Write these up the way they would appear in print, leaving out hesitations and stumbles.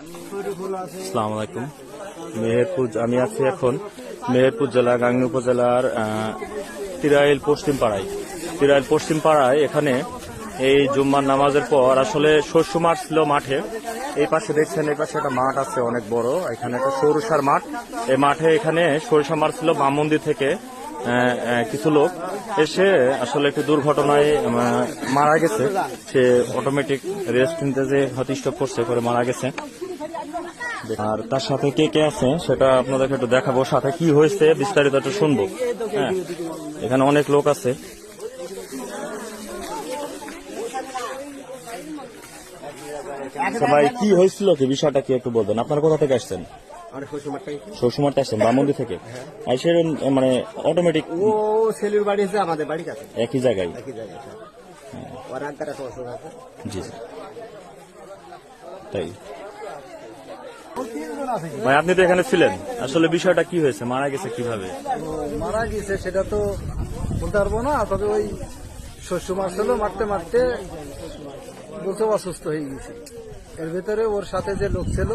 আসসালামু আলাইকুম। মেহেরপুর, আমি আছি এখন মেহেরপুর জেলা গাংনী উপজেলার তিরাইল পশ্চিম পাড়ায়। এখানে এই জুম্মার নামাজের পর আসলে শস্য মাঠ ছিল মাঠে। এই পাশে দেখছেন, এই পাশে একটা মাঠ আছে অনেক বড়, এখানে একটা সরিষার মাঠ। এই মাঠে এখানে সরিষা মাঠ ছিল। বাম মন্দির থেকে কিছু লোক এসে আসলে একটি দুর্ঘটনায় মারা গেছে। সে অটোমেটিক রেস্ট নিতে যে হয়তো স্টপ করছে করে মারা গেছে। আর তার সাথে কে কে আছে সেটা আপনাদেরকে একটু দেখাবো, সাথে কি হয়েছে বিস্তারিত একটু শুনবো। হ্যাঁ, এখানে অনেক লোক আছে। ভাই, কি হয়েছিল, কি বিষয়টা কি একটু বলবেন? আপনারা কোথা থেকে আসছেন? শ্বশুরমাঠ আসছেন বামন্দি থেকে? মানে অটোমেটিক ও ছেলের বাড়ি আছে, আমাদের বাড়ি কাছে, একই জায়গায়। জি, তাই। ভাই, আপনি তো এখানে ছিলেন, আসলে বিষয়টা কি হয়েছে, মারা গেছে কিভাবে? মারা গেছে সেটা তো বলতে পারবো না, তবে ওই শস্য মারছিল, মারতে মারতে বলতে অসুস্থ হয়ে গেছে। এর ভেতরে ওর সাথে যে লোক ছিল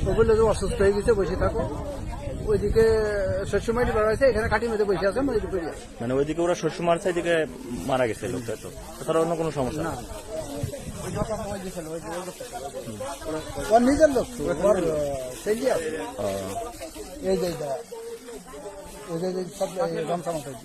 ও বললো যে অসুস্থ হয়ে গেছে, বসে থাকো। ওইদিকে শস্য মারি বেড়াইছে, এখানে কাটি মেতে বসে আছে। মানে ওইদিকে ওরা শস্য মারছে, এদিকে মারা গেছে লোকটা, তো তাছাড়া অন্য কোনো সমস্যা না? ওর নিজের লোক, এই যে সব গামছা মাথায়।